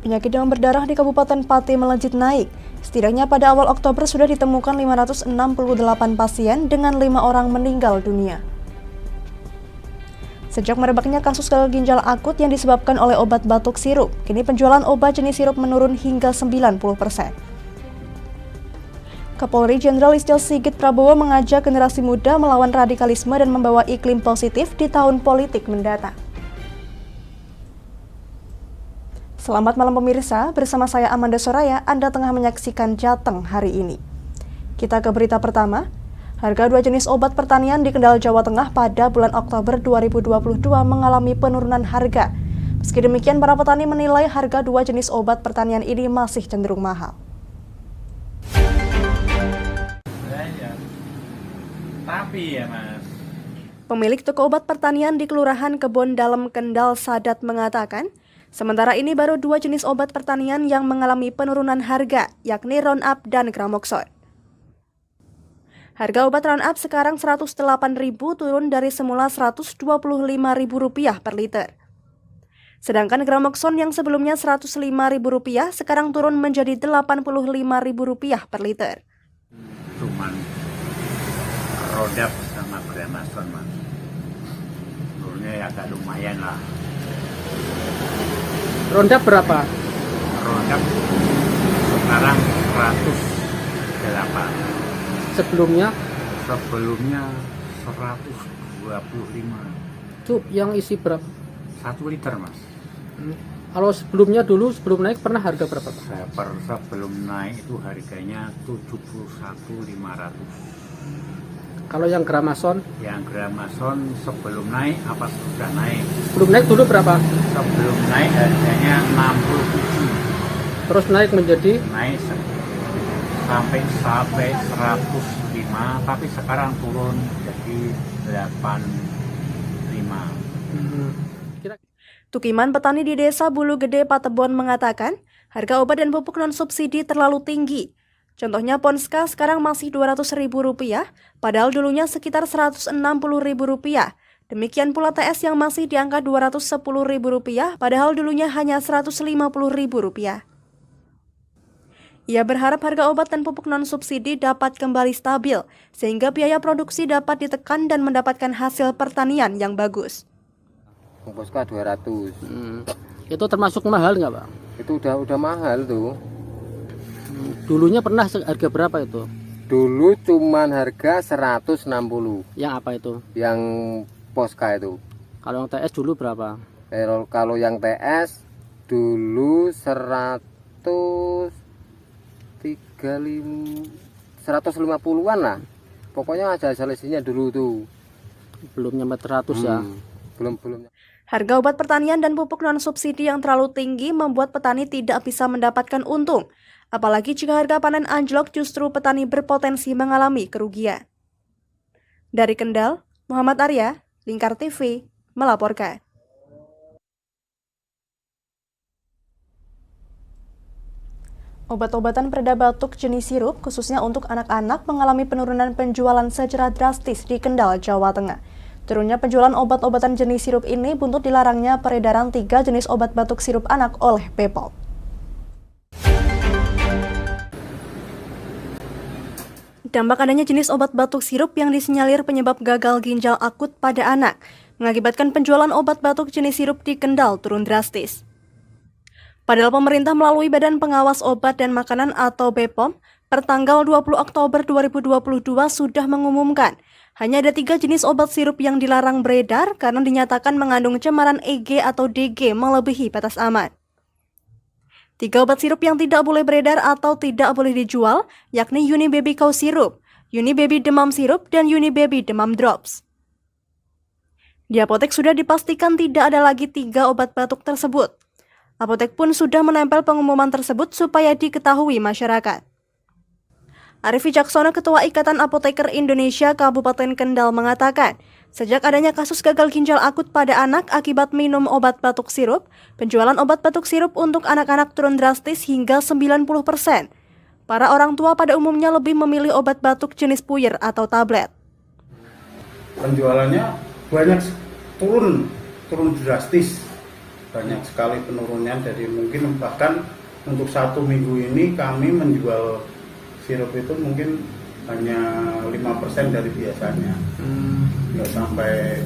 Penyakit demam berdarah di Kabupaten Pati melejit naik. Setidaknya pada awal Oktober sudah ditemukan 568 pasien dengan 5 orang meninggal dunia. Sejak merebaknya kasus gagal ginjal akut yang disebabkan oleh obat batuk sirup, kini penjualan obat jenis sirup menurun hingga 90%. Kapolri Jenderal Listio Sigit Prabowo mengajak generasi muda melawan radikalisme dan membawa iklim positif di tahun politik mendatang. Selamat malam pemirsa, bersama saya Amanda Soraya, Anda tengah menyaksikan Jateng hari ini. Kita ke berita pertama. Harga 2 jenis obat pertanian di Kendal, Jawa Tengah pada bulan Oktober 2022 mengalami penurunan harga. Meski demikian, para petani menilai harga 2 jenis obat pertanian ini masih cenderung mahal. Tapi ya Mas. Pemilik toko obat pertanian di Kelurahan Kebon Dalem, Kendal, Sadat mengatakan, sementara ini baru 2 jenis obat pertanian yang mengalami penurunan harga, yakni Roundup dan Gramoxone. Harga obat Roundup sekarang Rp108.000 turun dari semula Rp125.000 per liter. Sedangkan Gramoxone yang sebelumnya Rp105.000 sekarang turun menjadi Rp85.000 per liter. Cuman Roundup sama Gramoxone Mas. Turunnya ya agak lumayan lah. Roundup berapa? Roundup sekarang 108. Sebelumnya 125. itu yang isi berapa? 1 liter Mas. Kalau sebelumnya sebelum naik pernah harga berapa Pak? Sebelum naik itu harganya 71.500. Kalau yang Gramoxone? Yang Gramoxone sebelum naik apa sudah naik? Sebelum naik dulu berapa? Sebelum naik harganya 67. Terus naik menjadi? Naik sampai 105, tapi sekarang turun jadi 85. Tukiman petani di Desa Bulu Gede, Patebon mengatakan, harga obat dan pupuk non-subsidi terlalu tinggi. Contohnya Ponska sekarang masih Rp200.000, padahal dulunya sekitar Rp160.000. Demikian pula TS yang masih di angka Rp210.000, padahal dulunya hanya Rp150.000. Ia berharap harga obat dan pupuk non-subsidi dapat kembali stabil, sehingga biaya produksi dapat ditekan dan mendapatkan hasil pertanian yang bagus. Ponska 200. Itu termasuk mahal nggak Pak? Itu udah mahal tuh. Dulunya pernah harga berapa itu? Dulu cuman harga 160. Yang apa itu? Yang Ponska itu. Kalau yang TS dulu berapa? Kalau yang TS dulu 150-an lah. Pokoknya ada selisihnya dulu tuh. Belum nyampe 100 ya. Belum. Harga obat pertanian dan pupuk non-subsidi yang terlalu tinggi membuat petani tidak bisa mendapatkan untung. Apalagi jika harga panen anjlok, justru petani berpotensi mengalami kerugian. Dari Kendal, Muhammad Arya, Lingkar TV, melaporkan. Obat-obatan pereda batuk jenis sirup, khususnya untuk anak-anak, mengalami penurunan penjualan secara drastis di Kendal, Jawa Tengah. Turunnya penjualan obat-obatan jenis sirup ini buntut dilarangnya peredaran 3 jenis obat batuk sirup anak oleh Bepom. Dampak adanya jenis obat batuk sirup yang disinyalir penyebab gagal ginjal akut pada anak, mengakibatkan penjualan obat batuk jenis sirup di Kendal turun drastis. Padahal pemerintah melalui Badan Pengawas Obat dan Makanan atau BPOM, per tanggal 20 Oktober 2022 sudah mengumumkan, hanya ada 3 jenis obat sirup yang dilarang beredar karena dinyatakan mengandung cemaran EG atau DG melebihi batas aman. 3 obat sirup yang tidak boleh beredar atau tidak boleh dijual, yakni Unibaby Cough Syrup, Unibaby Demam Syrup, dan Unibaby Demam Drops. Di apotek sudah dipastikan tidak ada lagi 3 obat batuk tersebut. Apotek pun sudah menempel pengumuman tersebut supaya diketahui masyarakat. Arif Wicaksono, Ketua Ikatan Apoteker Indonesia Kabupaten Kendal mengatakan, sejak adanya kasus gagal ginjal akut pada anak akibat minum obat batuk sirup, penjualan obat batuk sirup untuk anak-anak turun drastis hingga 90%. Para orang tua pada umumnya lebih memilih obat batuk jenis puyer atau tablet. Penjualannya banyak turun drastis. banyak sekali penurunan. Dari mungkin bahkan untuk 1 minggu ini kami menjual sirup itu mungkin hanya 5% dari biasanya. Nggak sampai,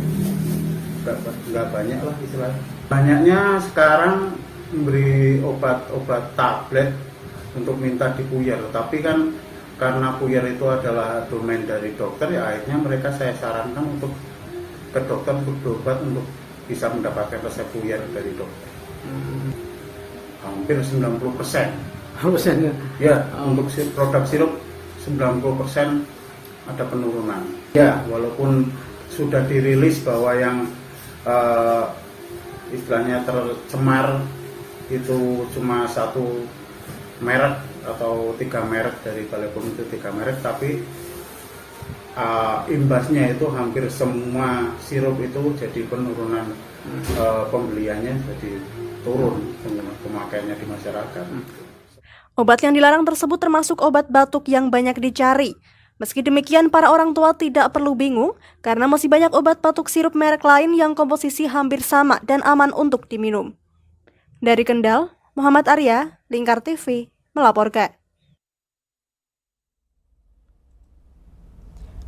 nggak banyak lah istilahnya. Banyaknya sekarang memberi obat-obat tablet untuk minta dipuyer, tapi kan karena puyer itu adalah domain dari dokter, ya akhirnya mereka saya sarankan untuk ke dokter untuk berobat untuk bisa mendapatkan resep puyer dari dokter. Hampir 90%. Ya, untuk produk sirup 90% ada penurunan. Ya, walaupun sudah dirilis bahwa yang istilahnya tercemar itu cuma 1 merek atau 3 merek dari Balai POM itu 3 merek, tapi imbasnya itu hampir semua sirup itu jadi penurunan pembeliannya, jadi turun pemakaiannya di masyarakat. Obat yang dilarang tersebut termasuk obat batuk yang banyak dicari. Meski demikian, para orang tua tidak perlu bingung karena masih banyak obat batuk sirup merek lain yang komposisi hampir sama dan aman untuk diminum. Dari Kendal, Muhammad Arya, Lingkar TV, melaporkan.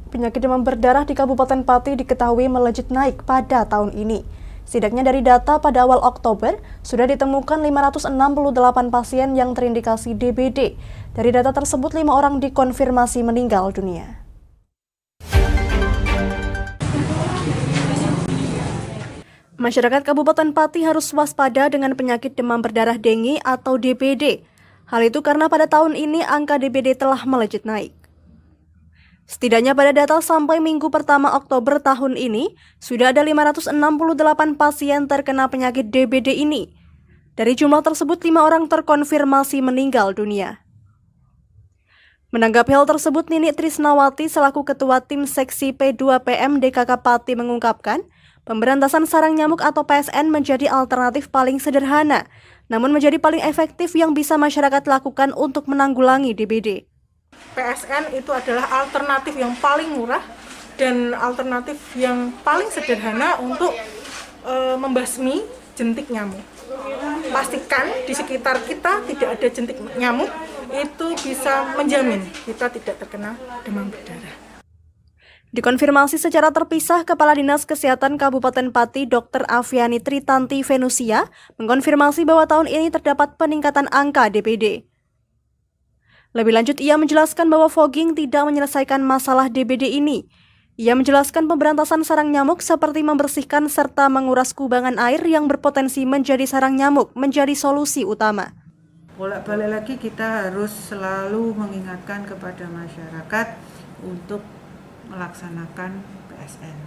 Penyakit demam berdarah di Kabupaten Pati diketahui melejit naik pada tahun ini. Setidaknya dari data pada awal Oktober, sudah ditemukan 568 pasien yang terindikasi DBD. Dari data tersebut, 5 orang dikonfirmasi meninggal dunia. Masyarakat Kabupaten Pati harus waspada dengan penyakit demam berdarah dengue atau DBD. Hal itu karena pada tahun ini angka DBD telah melejit naik. Setidaknya pada data sampai minggu pertama Oktober tahun ini, sudah ada 568 pasien terkena penyakit DBD ini. Dari jumlah tersebut, 5 orang terkonfirmasi meninggal dunia. Menanggapi hal tersebut, Nini Trisnawati selaku Ketua Tim Seksi P2PM DKK Pati mengungkapkan, pemberantasan sarang nyamuk atau PSN menjadi alternatif paling sederhana, namun menjadi paling efektif yang bisa masyarakat lakukan untuk menanggulangi DBD. PSN itu adalah alternatif yang paling murah dan alternatif yang paling sederhana untuk membasmi jentik nyamuk. Pastikan di sekitar kita tidak ada jentik nyamuk, itu bisa menjamin kita tidak terkena demam berdarah. Dikonfirmasi secara terpisah, Kepala Dinas Kesehatan Kabupaten Pati Dr. Aviani Tritanti Venusia mengkonfirmasi bahwa tahun ini terdapat peningkatan angka DBD. Lebih lanjut, ia menjelaskan bahwa fogging tidak menyelesaikan masalah DBD ini. Ia menjelaskan pemberantasan sarang nyamuk seperti membersihkan serta menguras kubangan air yang berpotensi menjadi sarang nyamuk menjadi solusi utama. Bolak-balik lagi kita harus selalu mengingatkan kepada masyarakat untuk melaksanakan PSN,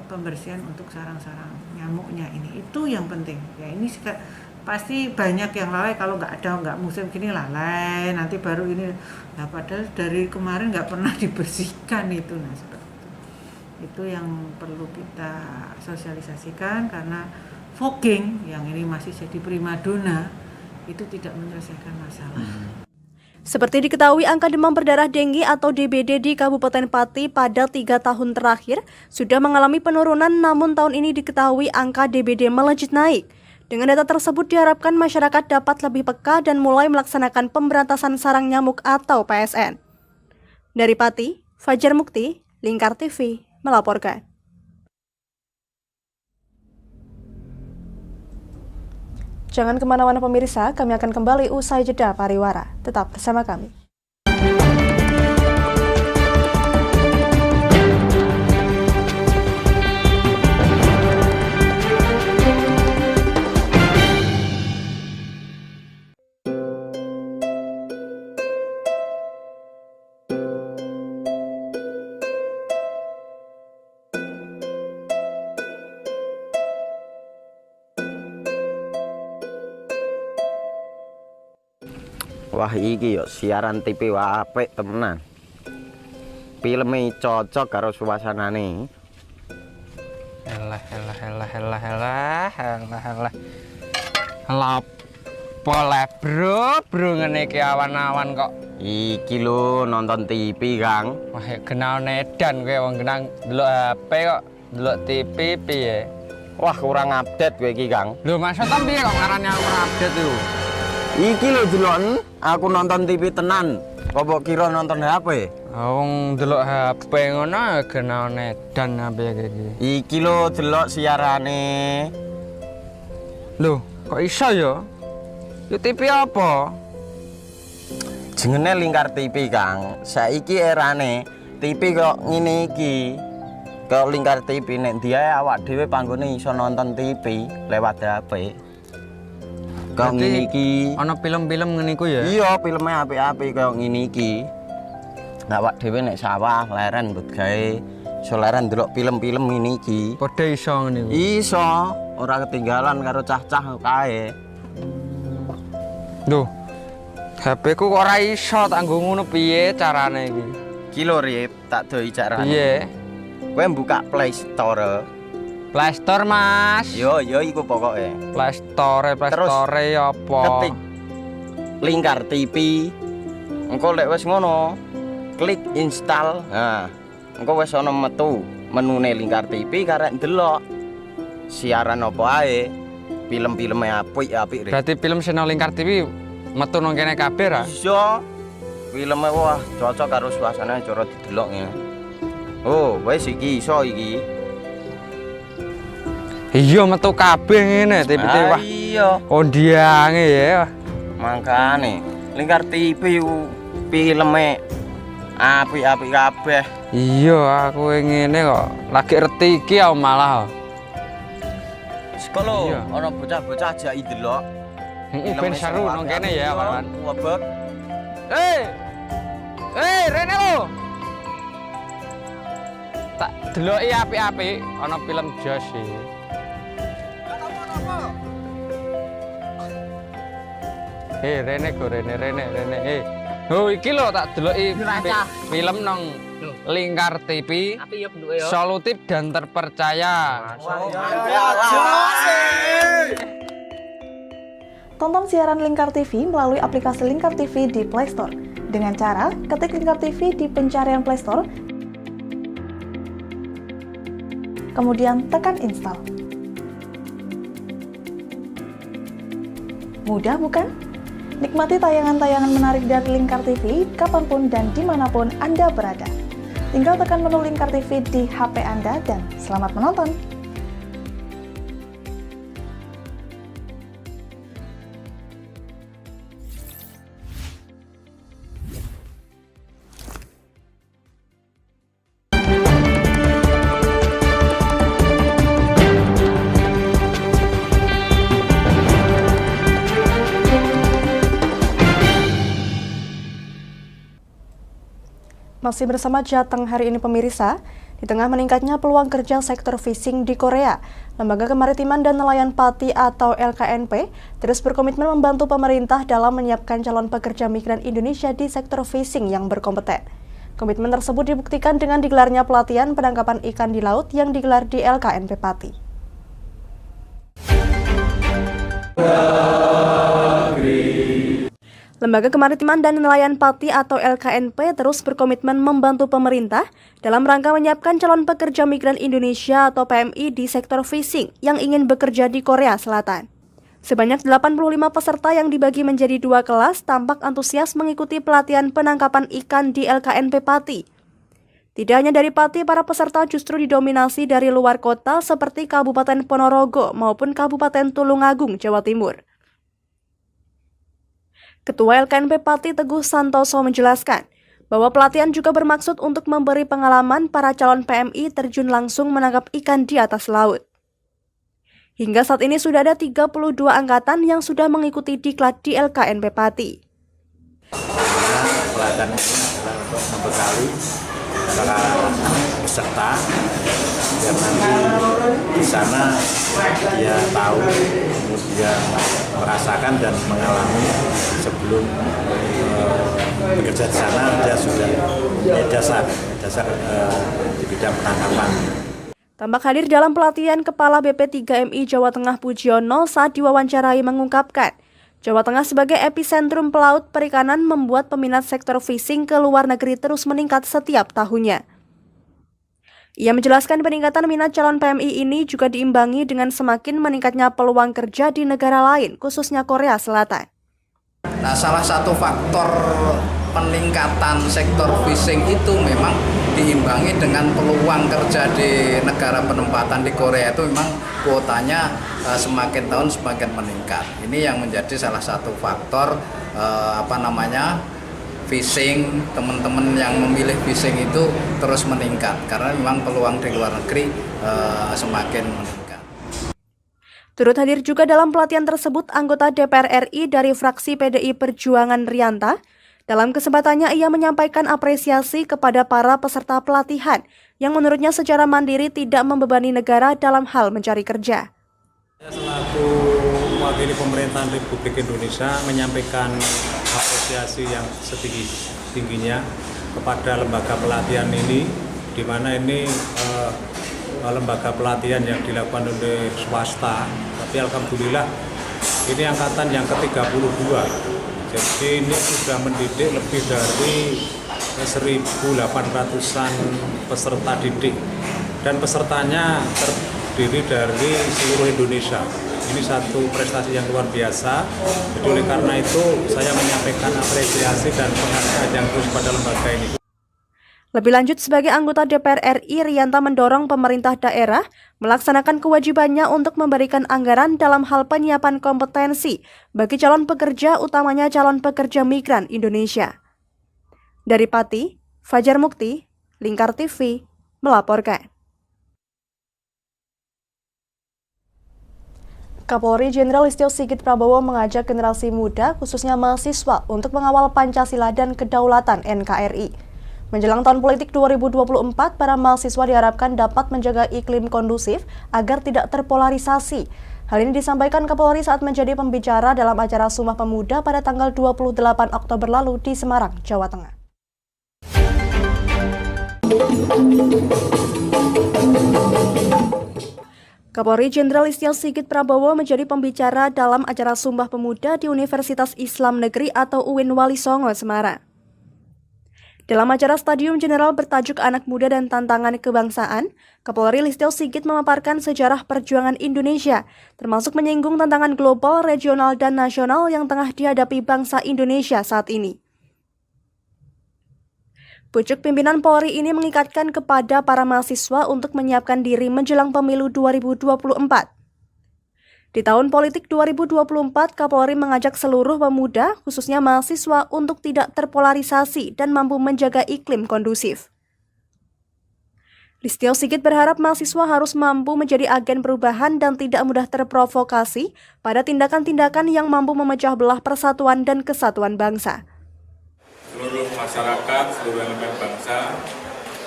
pembersihan untuk sarang-sarang nyamuknya ini. Itu yang penting. Ya ini pasti banyak yang lalai kalau nggak musim gini lalai, nanti baru ini. Nah padahal dari kemarin nggak pernah dibersihkan itu. Nah seperti itu yang perlu kita sosialisasikan, karena fogging yang ini masih jadi primadona itu tidak menyelesaikan masalah. Seperti diketahui, angka demam berdarah dengue atau DBD di Kabupaten Pati pada 3 tahun terakhir sudah mengalami penurunan, namun tahun ini diketahui angka DBD melejit naik. Dengan data tersebut diharapkan masyarakat dapat lebih peka dan mulai melaksanakan pemberantasan sarang nyamuk atau PSN. Dari Pati, Fajar Mukti, Lingkar TV, melaporkan. Jangan kemana-mana pemirsa, kami akan kembali usai jeda pariwara. Tetap bersama kami. Wah iki yo siaran TV wah apik temenan. Filme cocok karo suasanane. Elah. Lah bro ngene iki awan-awan kok. Iki lho nonton TV, Kang. Wah genah edan kowe wong genah delok HP kok delok TV piye. Wah, kurang update kowe iki, Kang. Lho maksudnya piye kok ngarane aku update itu? Iki lho delok aku nonton TV tenan. Apa kira nonton HP? Wong delok HP ngono genane dan apa iki. Iki lho delok siarane. Lho, kok iso ya? Yo TV apa? Jenenge Lingkar TV, Kang. Saiki erane TV kok ngene iki. Kok Lingkar TV nek diae awak dhewe panggone iso nonton TV lewat HP. Kok ngene iki. Ana film-film ngene iku ya? Iya, filme apik-apik kaya ngene iki. Nah, awak dhewe nek sawah leren mbut gawe iso leren ndelok film-film ngene iki. Padha iso ngene iku. Iso, ora ketinggalan karo cah-cah kae. Lho. HP ku kok ora iso tak nggo ngono piye carane iki? Iki lho Rip, tak doi carane. Piye? Kowe buka Play Store. Play Store, Mas. Yo iku pokoke. Play Store apa? Ketik Lingkar TV. Engko lek wis ngono, klik install. Nah, engko wis ana metu menune Lingkar TV karek ndelok siaran apa ae. Film-filme apik-apik. Berarti film channel Lingkar TV metu nang kene kabeh ra? Iso. Filme wah cocok karo suasana cara didelok ya. Oh, wis iki iso iki. Iya metu kabeh ngene TV-TV wah. Iya. Kondiange ya. Mangkane Lingkar TV ku filme apik-apik kabeh. Iya, aku ngene kok. Lagi reti iki aku malah. Sekolo Iya. ana bocah-bocah ajak ndelok. Heeh, ben seru nang kene ya, kawan. Wabek. Rene lo. Tak deloki apik-apik ana film Josh iki. Rene go Rene. Oh iki lho tak deloki film nang Lingkar TV. Solutif dan terpercaya. Tonton siaran Lingkar TV melalui aplikasi Lingkar TV di Play Store. Dengan cara ketik Lingkar TV di pencarian Play Store, kemudian tekan install. Mudah bukan? Nikmati tayangan-tayangan menarik dari Lingkar TV kapanpun dan dimanapun Anda berada. Tinggal tekan menu Lingkar TV di HP Anda dan selamat menonton! Masih bersama Jateng hari ini pemirsa, di tengah meningkatnya peluang kerja sektor fishing di Korea, Lembaga Kemaritiman dan Nelayan Pati atau LKNP terus berkomitmen membantu pemerintah dalam menyiapkan calon pekerja migran Indonesia di sektor fishing yang berkompeten. Komitmen tersebut dibuktikan dengan digelarnya pelatihan penangkapan ikan di laut yang digelar di LKNP Pati. Lembaga Kemaritiman dan Nelayan Pati atau LKNP terus berkomitmen membantu pemerintah dalam rangka menyiapkan calon pekerja migran Indonesia atau PMI di sektor fishing yang ingin bekerja di Korea Selatan. Sebanyak 85 peserta yang dibagi menjadi 2 kelas tampak antusias mengikuti pelatihan penangkapan ikan di LKNP Pati. Tidak hanya dari Pati, para peserta justru didominasi dari luar kota seperti Kabupaten Ponorogo maupun Kabupaten Tulungagung, Jawa Timur. Ketua LKNP Pati Teguh Santoso menjelaskan bahwa pelatihan juga bermaksud untuk memberi pengalaman para calon PMI terjun langsung menangkap ikan di atas laut. Hingga saat ini sudah ada 32 angkatan yang sudah mengikuti diklat di LKNP Pati. Pelatihan ini adalah untuk membekali para peserta biar nanti di sana dia tahu, kemudian merasakan dan mengalami sebelum bekerja di sana dia sudah dasar di bidang penangkapan. Tampak hadir dalam pelatihan Kepala BP3MI Jawa Tengah Pujiono saat diwawancarai mengungkapkan, Jawa Tengah sebagai epicentrum pelaut perikanan membuat peminat sektor fishing ke luar negeri terus meningkat setiap tahunnya. Ia menjelaskan peningkatan minat calon PMI ini juga diimbangi dengan semakin meningkatnya peluang kerja di negara lain, khususnya Korea Selatan. Nah, salah satu faktor peningkatan sektor fishing itu memang diimbangi dengan peluang kerja di negara penempatan di Korea itu memang kuotanya semakin tahun semakin meningkat. Ini yang menjadi salah satu faktor fishing, teman-teman yang memilih fishing itu terus meningkat karena memang peluang di luar negeri semakin meningkat. Turut hadir juga dalam pelatihan tersebut anggota DPR RI dari fraksi PDI Perjuangan Rianta. Dalam kesempatannya ia menyampaikan apresiasi kepada para peserta pelatihan yang menurutnya secara mandiri tidak membebani negara dalam hal mencari kerja. Saya selaku mewakili pemerintahan Republik Indonesia menyampaikan apresiasi yang setinggi-tingginya kepada lembaga pelatihan ini, di mana ini lembaga pelatihan yang dilakukan oleh swasta, tapi alhamdulillah ini angkatan yang ke-32. Jadi ini sudah mendidik lebih dari 1.800-an peserta didik dan pesertanya terdiri dari seluruh Indonesia. Ini satu prestasi yang luar biasa. Jadi oleh karena itu saya menyampaikan apresiasi dan penghargaan yang terus pada lembaga ini. Lebih lanjut, sebagai anggota DPR RI, Rianta mendorong pemerintah daerah melaksanakan kewajibannya untuk memberikan anggaran dalam hal penyiapan kompetensi bagi calon pekerja, utamanya calon pekerja migran Indonesia. Dari Pati, Fajar Mukti, Lingkar TV, melaporkan. Kapolri Jenderal Listio Sigit Prabowo mengajak generasi muda, khususnya mahasiswa, untuk mengawal Pancasila dan kedaulatan NKRI. Menjelang tahun politik 2024, para mahasiswa diharapkan dapat menjaga iklim kondusif agar tidak terpolarisasi. Hal ini disampaikan Kapolri saat menjadi pembicara dalam acara Sumpah Pemuda pada tanggal 28 Oktober lalu di Semarang, Jawa Tengah. Kapolri Jenderal Listio Sigit Prabowo menjadi pembicara dalam acara Sumpah Pemuda di Universitas Islam Negeri atau UIN Wali Songo, Semarang. Dalam acara Stadium Jenderal bertajuk Anak Muda dan Tantangan Kebangsaan, Kapolri Listio Sigit memaparkan sejarah perjuangan Indonesia, termasuk menyinggung tantangan global, regional, dan nasional yang tengah dihadapi bangsa Indonesia saat ini. Pucuk pimpinan Polri ini mengikatkan kepada para mahasiswa untuk menyiapkan diri menjelang pemilu 2024. Di tahun politik 2024, Kapolri mengajak seluruh pemuda, khususnya mahasiswa, untuk tidak terpolarisasi dan mampu menjaga iklim kondusif. Listio Sigit berharap mahasiswa harus mampu menjadi agen perubahan dan tidak mudah terprovokasi pada tindakan-tindakan yang mampu memecah belah persatuan dan kesatuan bangsa. Seluruh masyarakat, seluruh elemen bangsa,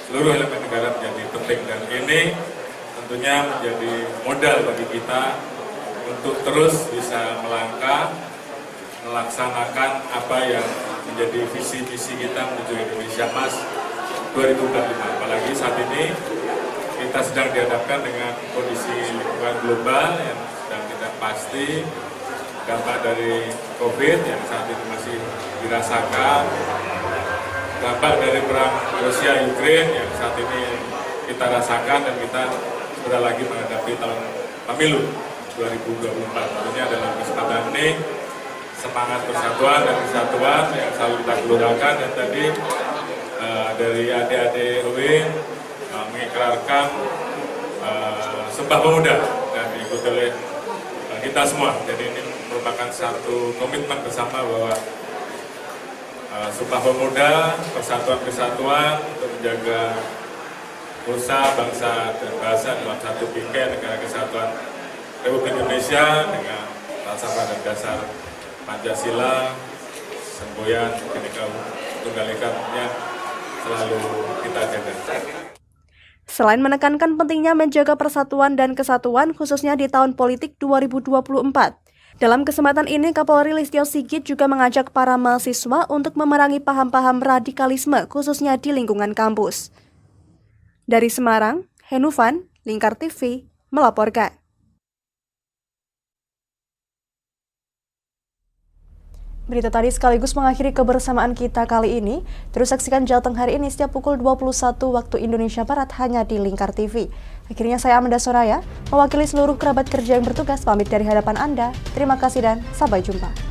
seluruh elemen negara menjadi penting, dan ini tentunya menjadi modal bagi kita untuk terus bisa melangkah, melaksanakan apa yang menjadi visi-misi kita menuju Indonesia Emas 2045. Apalagi saat ini kita sedang dihadapkan dengan kondisi lingkungan global yang sedang tidak pasti, dampak dari COVID yang saat ini masih dirasakan, dampak dari perang Rusia-Ukraine yang saat ini kita rasakan, dan kita sudah lagi menghadapi tahun pemilu 2024. Tentunya dalam kesempatan ini semangat persatuan dan kesatuan yang selalu kita gelurakan, dan tadi dari adik-adik UIN mengikrarkan Sumpah Pemuda dan diikuti oleh kita semua. Jadi ini merupakan satu komitmen bersama bahwa Sumpah Pemuda, persatuan kesatuan untuk menjaga nusa, bangsa, dan bahasa dalam satu bingkai negara kesatuan Republik Indonesia dengan falsafah dan dasar Pancasila, semboyan, Bhinneka Tunggal Ika-nya selalu kita jaga. Selain menekankan pentingnya menjaga persatuan dan kesatuan khususnya di tahun politik 2024, dalam kesempatan ini Kapolri Listio Sigit juga mengajak para mahasiswa untuk memerangi paham-paham radikalisme khususnya di lingkungan kampus. Dari Semarang, Henufan, Lingkar TV, melaporkan. Berita tadi sekaligus mengakhiri kebersamaan kita kali ini. Terus saksikan Jateng hari ini setiap pukul 21 waktu Indonesia Barat hanya di Lingkar TV. Akhirnya saya Amanda Soraya, mewakili seluruh kerabat kerja yang bertugas pamit dari hadapan Anda. Terima kasih dan sampai jumpa.